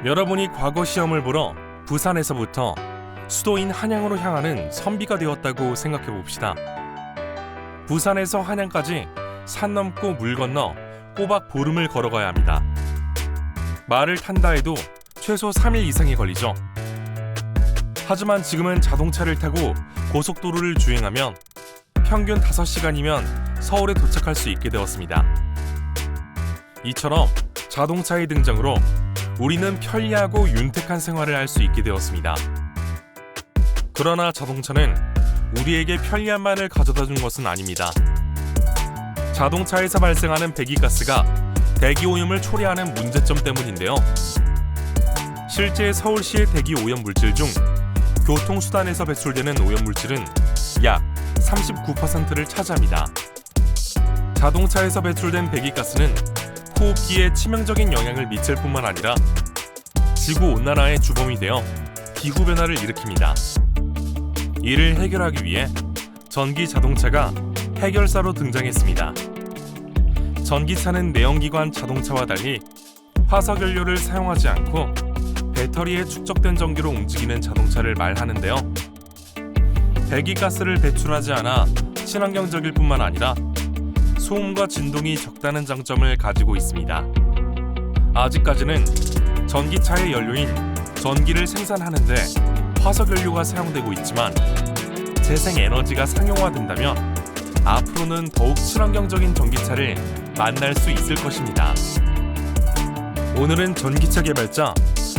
여러분이 과거 시험을 보러 부산에서부터 수도인 한양으로 향하는 선비가 되었다고 생각해 봅시다. 부산에서 한양까지 산 넘고 물 건너 꼬박 보름을 걸어가야 합니다. 말을 탄다 해도 최소 3일 이상이 걸리죠. 하지만 지금은 자동차를 타고 고속도로를 주행하면 평균 5시간이면 서울에 도착할 수 있게 되었습니다. 이처럼 자동차의 등장으로 우리는 편리하고 윤택한 생활을 할 수 있게 되었습니다. 그러나 자동차는 우리에게 편리함만을 가져다 준 것은 아닙니다. 자동차에서 발생하는 배기가스가 대기오염을 초래하는 문제점 때문인데요. 실제 서울시의 대기오염 물질 중 교통수단에서 배출되는 오염물질은 약 39%를 차지합니다. 자동차에서 배출된 배기가스는 호흡기에 치명적인 영향을 미칠 뿐만 아니라 지구온난화의 주범이 되어 기후변화를 일으킵니다. 이를 해결하기 위해 전기 자동차가 해결사로 등장했습니다. 전기차는 내연기관 자동차와 달리 화석연료를 사용하지 않고 배터리에 축적된 전기로 움직이는 자동차를 말하는데요. 배기가스를 배출하지 않아 친환경적일 뿐만 아니라 소음과 진동이 적다는 장점을 가지고 있습니다. 아직까지는 전기차의 연료인 전기를 생산하는데 화석연료가 사용되고 있지만 재생에너지가 상용화된다면 앞으로는 더욱 친환경적인 전기차를 만날 수 있을 것입니다. 오늘은 전기차 개발자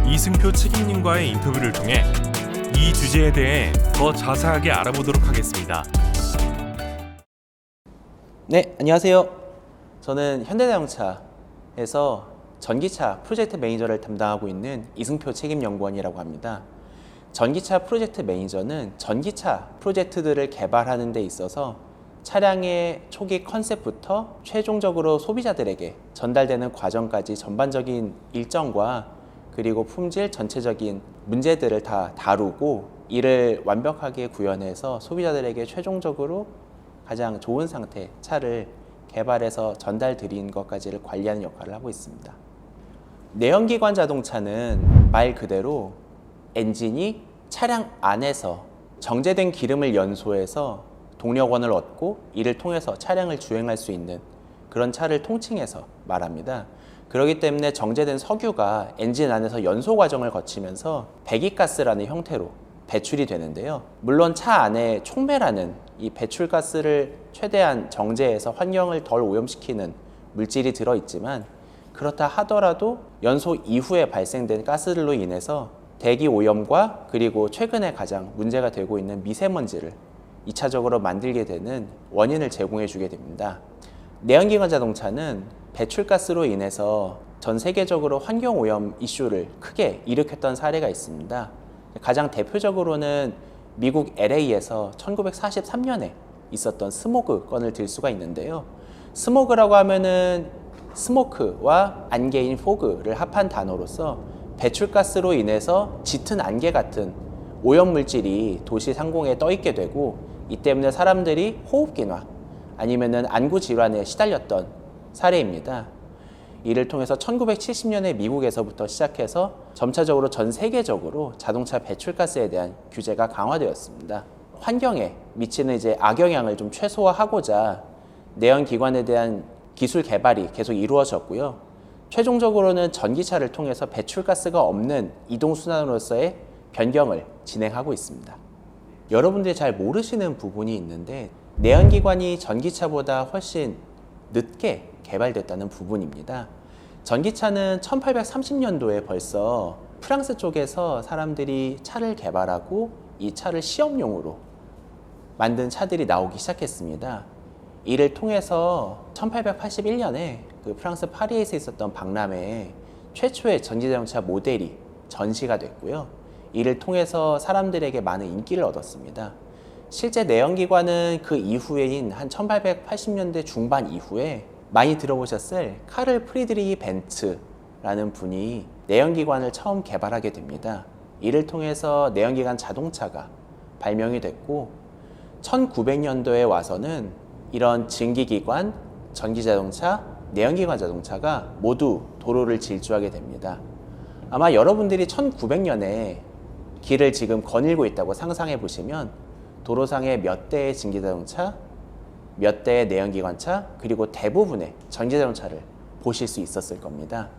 이승표 책임님과의 인터뷰를 통해 이 주제에 대해 더 자세하게 알아보도록 하겠습니다. 네, 안녕하세요. 저는 현대자동차에서 전기차 프로젝트 매니저를 담당하고 있는 이승표 책임연구원이라고 합니다. 전기차 프로젝트 매니저는 전기차 프로젝트들을 개발하는 데 있어서 차량의 초기 컨셉부터 최종적으로 소비자들에게 전달되는 과정까지 전반적인 일정과 그리고 품질 전체적인 문제들을 다 다루고 이를 완벽하게 구현해서 소비자들에게 최종적으로 가장 좋은 상태 차를 개발해서 전달 드린 것까지를 관리하는 역할을 하고 있습니다. 내연기관 자동차는 말 그대로 엔진이 차량 안에서 정제된 기름을 연소해서 동력원을 얻고 이를 통해서 차량을 주행할 수 있는 그런 차를 통칭해서 말합니다. 그렇기 때문에 정제된 석유가 엔진 안에서 연소 과정을 거치면서 배기가스라는 형태로 배출이 되는데요. 물론 차 안에 촉매라는 이 배출가스를 최대한 정제해서 환경을 덜 오염시키는 물질이 들어있지만 그렇다 하더라도 연소 이후에 발생된 가스들로 인해서 대기 오염과 그리고 최근에 가장 문제가 되고 있는 미세먼지를 2차적으로 만들게 되는 원인을 제공해 주게 됩니다. 내연기관 자동차는 배출가스로 인해서 전 세계적으로 환경오염 이슈를 크게 일으켰던 사례가 있습니다. 가장 대표적으로는 미국 LA에서 1943년에 있었던 스모그 건을 들 수가 있는데요. 스모그라고 하면은 스모크와 안개인 포그를 합한 단어로서 배출가스로 인해서 짙은 안개 같은 오염물질이 도시 상공에 떠 있게 되고 이 때문에 사람들이 호흡기나 아니면은 안구 질환에 시달렸던 사례입니다. 이를 통해서 1970년에 미국에서부터 시작해서 점차적으로 전 세계적으로 자동차 배출가스에 대한 규제가 강화되었습니다. 환경에 미치는 악영향을 좀 최소화하고자 내연기관에 대한 기술 개발이 계속 이루어졌고요. 최종적으로는 전기차를 통해서 배출가스가 없는 이동수단으로서의 변경을 진행하고 있습니다. 여러분들이 잘 모르시는 부분이 있는데 내연기관이 전기차보다 훨씬 늦게 개발됐다는 부분입니다. 전기차는 1830년도에 벌써 프랑스 쪽에서 사람들이 차를 개발하고 이 차를 시험용으로 만든 차들이 나오기 시작했습니다. 이를 통해서 1881년에 그 프랑스 파리에서 있었던 박람회에 최초의 전기자동차 모델이 전시가 됐고요. 이를 통해서 사람들에게 많은 인기를 얻었습니다. 실제 내연기관은 그 이후에인 한 1880년대 중반 이후에 많이 들어보셨을 카를 프리드리히 벤츠라는 분이 내연기관을 처음 개발하게 됩니다. 이를 통해서 내연기관 자동차가 발명이 됐고 1900년도에 와서는 이런 증기기관, 전기자동차, 내연기관 자동차가 모두 도로를 질주하게 됩니다. 아마 여러분들이 1900년에 길을 지금 거닐고 있다고 상상해 보시면 도로상에 몇 대의 전기자동차, 몇 대의 내연기관차, 그리고 대부분의 전기자동차를 보실 수 있었을 겁니다.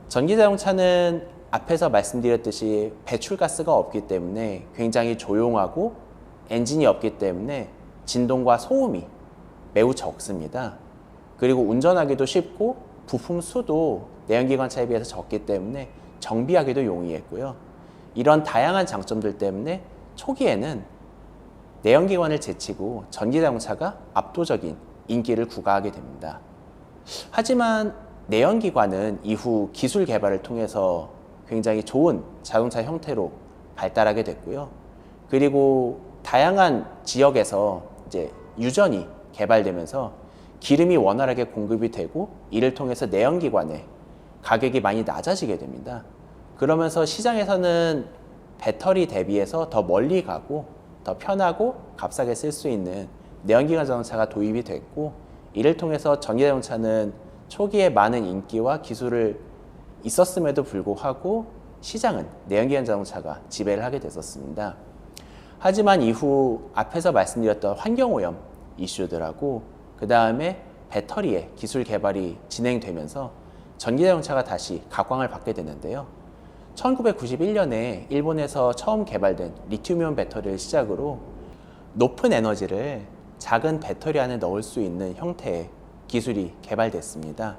전기자동차는 앞에서 말씀드렸듯이 배출가스가 없기 때문에 굉장히 조용하고 엔진이 없기 때문에 진동과 소음이 매우 적습니다. 그리고 운전하기도 쉽고 부품 수도 내연기관차에 비해서 적기 때문에 정비하기도 용이했고요. 이런 다양한 장점들 때문에 초기에는 내연기관을 제치고 전기자동차가 압도적인 인기를 구가하게 됩니다. 하지만 내연기관은 이후 기술 개발을 통해서 굉장히 좋은 자동차 형태로 발달하게 됐고요. 그리고 다양한 지역에서 이제 유전이 개발되면서 기름이 원활하게 공급이 되고 이를 통해서 내연기관의 가격이 많이 낮아지게 됩니다. 그러면서 시장에서는 배터리 대비해서 더 멀리 가고 더 편하고 값싸게 쓸 수 있는 내연기관 자동차가 도입이 됐고 이를 통해서 전기자동차는 초기에 많은 인기와 기술을 있었음에도 불구하고 시장은 내연기관 자동차가 지배를 하게 됐었습니다. 하지만 이후 앞에서 말씀드렸던 환경오염 이슈들하고 그 다음에 배터리의 기술 개발이 진행되면서 전기자동차가 다시 각광을 받게 되는데요. 1991년에 일본에서 처음 개발된 리튬이온 배터리를 시작으로 높은 에너지를 작은 배터리 안에 넣을 수 있는 형태의 기술이 개발됐습니다.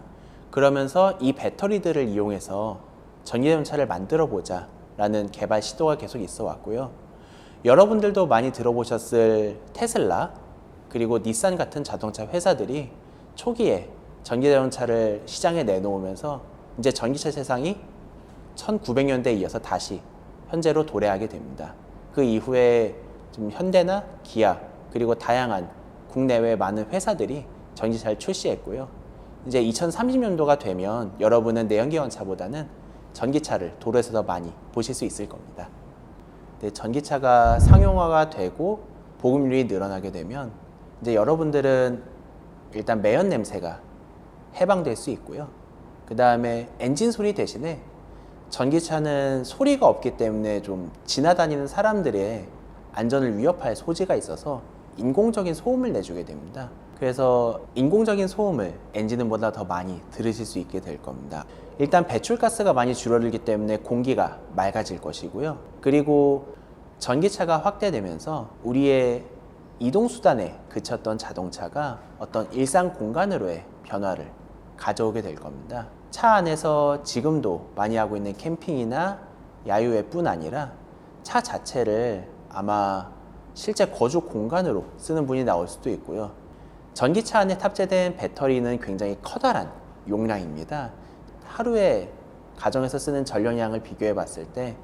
그러면서 이 배터리들을 이용해서 전기자동차를 만들어 보자 라는 개발 시도가 계속 있어 왔고요. 여러분들도 많이 들어보셨을 테슬라 그리고 닛산 같은 자동차 회사들이 초기에 전기자동차를 시장에 내놓으면서 이제 전기차 세상이 1900년대에 이어서 다시 현재로 도래하게 됩니다. 그 이후에 좀 현대나 기아 그리고 다양한 국내외 많은 회사들이 전기차를 출시했고요. 이제 2030년도가 되면 여러분은 내연기관차보다는 전기차를 도로에서 더 많이 보실 수 있을 겁니다. 네, 전기차가 상용화가 되고 보급률이 늘어나게 되면 이제 여러분들은 일단 매연 냄새가 해방될 수 있고요. 그 다음에 엔진 소리 대신에 전기차는 소리가 없기 때문에 좀 지나다니는 사람들의 안전을 위협할 소지가 있어서 인공적인 소음을 내주게 됩니다. 그래서 인공적인 소음을 엔진음보다 더 많이 들으실 수 있게 될 겁니다. 일단 배출가스가 많이 줄어들기 때문에 공기가 맑아질 것이고요. 그리고 전기차가 확대되면서 우리의 이동수단에 그쳤던 자동차가 어떤 일상 공간으로의 변화를 가져오게 될 겁니다. 차 안에서 지금도 많이 하고 있는 캠핑이나 야유회뿐 아니라 차 자체를 아마 실제 거주 공간으로 쓰는 분이 나올 수도 있고요. 전기차 안에 탑재된 배터리는 굉장히 커다란 용량입니다. 하루에 가정에서 쓰는 전력량을 비교해 봤을 때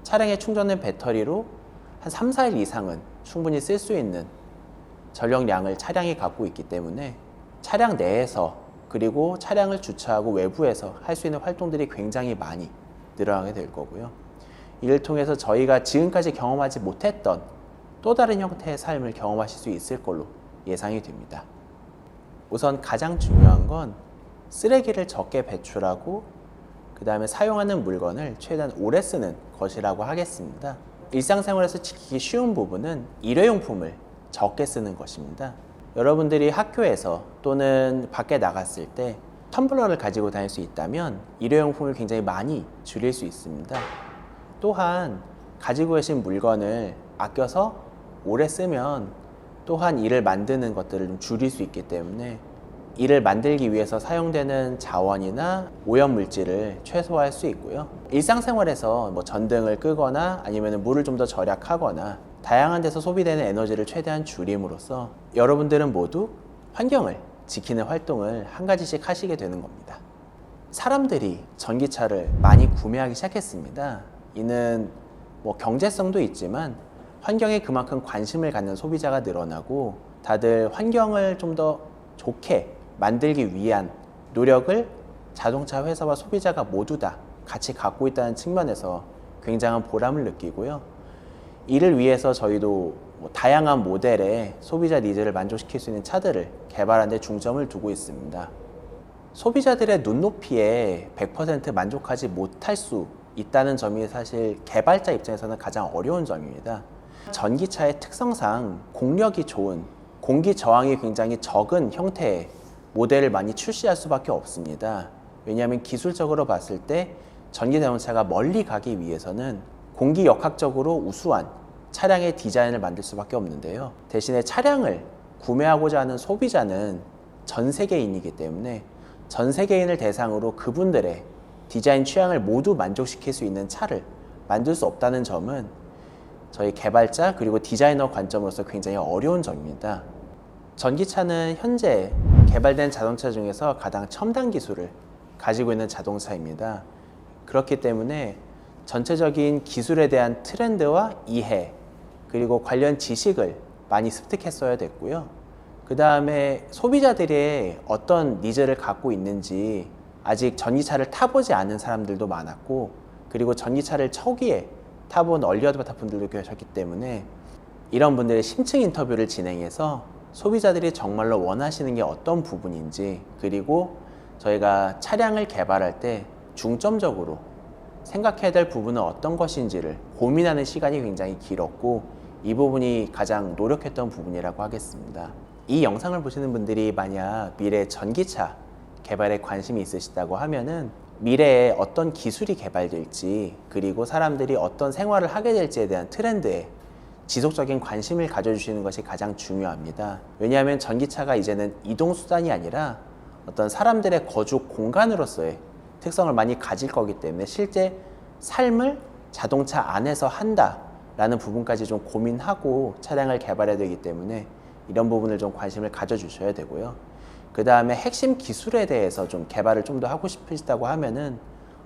차량에 충전된 배터리로 한 3, 4일 이상은 충분히 쓸 수 있는 전력량을 차량이 갖고 있기 때문에 차량 내에서 그리고 차량을 주차하고 외부에서 할 수 있는 활동들이 굉장히 많이 늘어나게 될 거고요. 이를 통해서 저희가 지금까지 경험하지 못했던 또 다른 형태의 삶을 경험하실 수 있을 걸로 예상이 됩니다. 우선 가장 중요한 건 쓰레기를 적게 배출하고 그 다음에 사용하는 물건을 최대한 오래 쓰는 것이라고 하겠습니다. 일상생활에서 지키기 쉬운 부분은 일회용품을 적게 쓰는 것입니다. 여러분들이 학교에서 또는 밖에 나갔을 때 텀블러를 가지고 다닐 수 있다면 일회용품을 굉장히 많이 줄일 수 있습니다. 또한 가지고 계신 물건을 아껴서 오래 쓰면 또한 이를 만드는 것들을 좀 줄일 수 있기 때문에 이를 만들기 위해서 사용되는 자원이나 오염물질을 최소화할 수 있고요. 일상생활에서 뭐 전등을 끄거나 아니면 물을 좀 더 절약하거나 다양한 데서 소비되는 에너지를 최대한 줄임으로써 여러분들은 모두 환경을 지키는 활동을 한 가지씩 하시게 되는 겁니다. 사람들이 전기차를 많이 구매하기 시작했습니다. 이는 뭐 경제성도 있지만 환경에 그만큼 관심을 갖는 소비자가 늘어나고 다들 환경을 좀 더 좋게 만들기 위한 노력을 자동차 회사와 소비자가 모두 다 같이 갖고 있다는 측면에서 굉장한 보람을 느끼고요. 이를 위해서 저희도 뭐 다양한 모델의 소비자 니즈를 만족시킬 수 있는 차들을 개발하는 데 중점을 두고 있습니다. 소비자들의 눈높이에 100% 만족하지 못할 수 있다는 점이 사실 개발자 입장에서는 가장 어려운 점입니다. 전기차의 특성상 공력이 좋은, 공기 저항이 굉장히 적은 형태의 모델을 많이 출시할 수밖에 없습니다. 왜냐하면 기술적으로 봤을 때 전기 자동차가 멀리 가기 위해서는 공기 역학적으로 우수한 차량의 디자인을 만들 수밖에 없는데요. 대신에 차량을 구매하고자 하는 소비자는 전 세계인이기 때문에 전 세계인을 대상으로 그분들의 디자인 취향을 모두 만족시킬 수 있는 차를 만들 수 없다는 점은 저희 개발자 그리고 디자이너 관점으로서 굉장히 어려운 점입니다. 전기차는 현재 개발된 자동차 중에서 가장 첨단 기술을 가지고 있는 자동차입니다. 그렇기 때문에 전체적인 기술에 대한 트렌드와 이해 그리고 관련 지식을 많이 습득했어야 됐고요. 그 다음에 소비자들의 어떤 니즈를 갖고 있는지 아직 전기차를 타보지 않은 사람들도 많았고, 그리고 전기차를 초기에 타본 얼리어답터 분들도 계셨기 때문에 이런 분들의 심층 인터뷰를 진행해서 소비자들이 정말로 원하시는 게 어떤 부분인지, 그리고 저희가 차량을 개발할 때 중점적으로 생각해야 될 부분은 어떤 것인지를 고민하는 시간이 굉장히 길었고, 이 부분이 가장 노력했던 부분이라고 하겠습니다. 이 영상을 보시는 분들이 만약 미래 전기차 개발에 관심이 있으시다고 하면은 미래에 어떤 기술이 개발될지, 그리고 사람들이 어떤 생활을 하게 될지에 대한 트렌드에 지속적인 관심을 가져주시는 것이 가장 중요합니다. 왜냐하면 전기차가 이제는 이동수단이 아니라 어떤 사람들의 거주 공간으로서의 특성을 많이 가질 거기 때문에 실제 삶을 자동차 안에서 한다라는 부분까지 좀 고민하고 차량을 개발해야 되기 때문에 이런 부분을 좀 관심을 가져주셔야 되고요. 그 다음에 핵심 기술에 대해서 좀 개발을 좀 더 하고 싶으시다고 하면은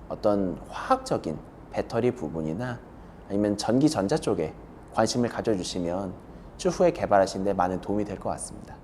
어떤 화학적인 배터리 부분이나 아니면 전기 전자 쪽에 관심을 가져주시면 추후에 개발하시는 데 많은 도움이 될 것 같습니다.